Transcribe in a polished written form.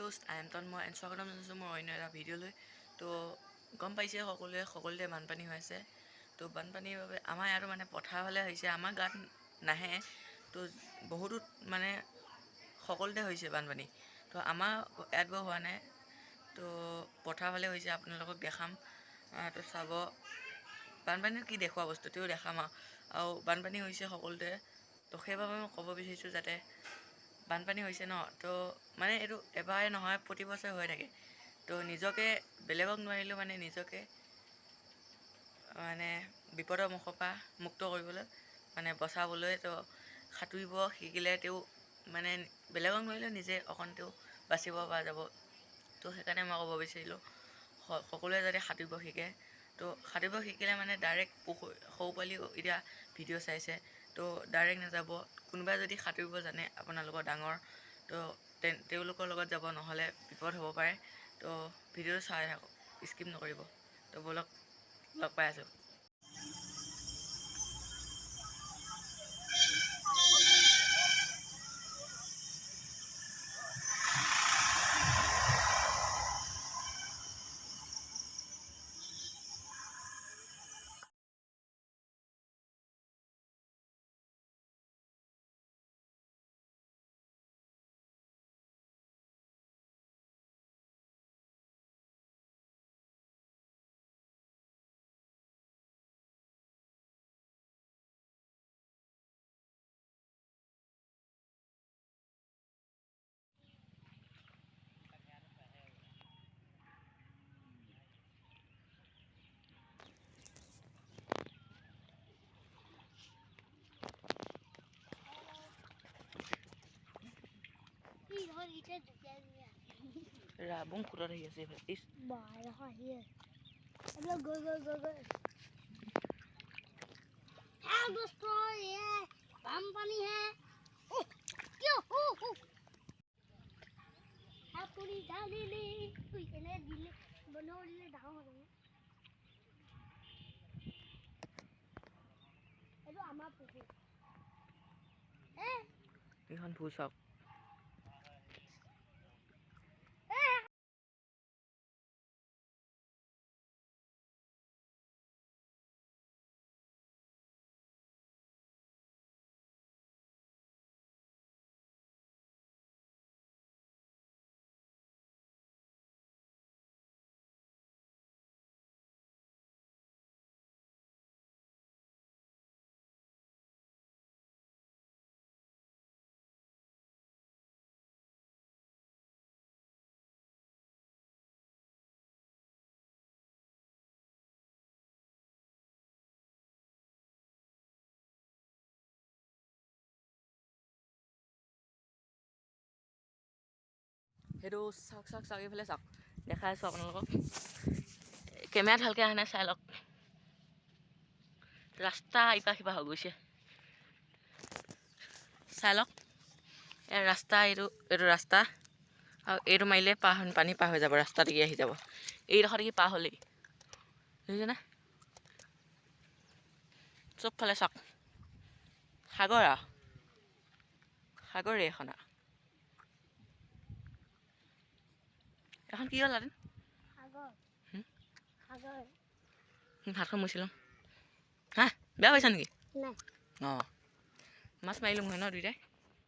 host, I am Tanmoy and স্বাগতম জনাইছোঁ মোৰ অন্য এটা ভিডিঅ'লৈ। তো গম পাইছে সকলোতে বানপানী হৈ আছে। তো বানপানীৰ বাবে আমাৰ ইয়াতো মানে পথাৰ ফালে হৈছে, আমাৰ গাঁত নাহে। তো বহুতো মানে সকলোতে হৈছে বানপানী। তো আমাৰ ইয়াত বাৰু হোৱা নাই, তো পথাৰ ফালে হৈছে। আপোনালোকক দেখাম। তো চাব বানপানীৰ কি দেখুওৱা বস্তু তেও দেখাম আৰু বানপানী হৈছে সকলোতে। তো সেইবাবে মই ক'ব বিচাৰিছোঁ যাতে বানপানী হৈছে ন, তো মানে এইটো এবাৰে নহয়, প্ৰতি বছৰে হৈ থাকে। তো নিজকে বেলেগক নোৱাৰিলেও মানে নিজকে মানে বিপদৰ মুখৰ পৰা মুক্ত কৰিবলৈ মানে বচাবলৈ তো সাঁতুৰিব শিকিলে তেও মানে বেলেগক নোৱাৰিলেও নিজে অকণ তেও বাচিব পৰা যাব। তো সেইকাৰণে মই ক'ব বিচাৰিলোঁ সকলোৱে যাতে সাঁতুৰিব শিকে। তো সাঁতুৰিব শিকিলে মানে ডাইৰেক্ট সৰু পোৱালিও এতিয়া ভিডিঅ' চাইছে, তো ডাইৰেক্ট নাযাব। কোনোবাই যদি সাঁতুৰিব জানে আপোনালোকৰ ডাঙৰ, তো তেওঁলোকৰ লগত যাব, নহ'লে বিপদ হ'ব পাৰে। তো ভিডিঅ'টো চাই থাকক, স্কিপ নকৰিব। তো ব'লক লগ পাই আছোঁ। Rabung kurang ya sih, Is. Barah ya. Hello, go. Help destroy है, banpani है. Oh, yo, oh. Apuni डाली ले, कोई इन्हें दिले, बनाओ दिले डाउन हो गए. हेलो आमा पुछे. Ihan pusat. সেইটো চাওক এইফালে চাওক, দেখাই আছোঁ আপোনালোকক। কেমেৰাত ভালকৈ অহা নাই, চাই লওক। ৰাস্তা ইপা সিপা হৈ গৈছে, চাই লওক। ৰাস্তা এইটো ৰাস্তা, আৰু এইটো মাৰিলে পানী পাৰ হৈ যাব, ৰাস্তা দেখি আহি যাব। এইডোখৰ দেখি পাৰ হ'লেই, বুজিছেনে? চবফালে চাওক, সাগৰে এখন কি হ'ল লাদেন? হাতখন মুচি লওঁ। হা, বেয়া পাইছা নেকি? নাই। অঁ, মাছ মাৰিলোঁ মই ন দুইটাই।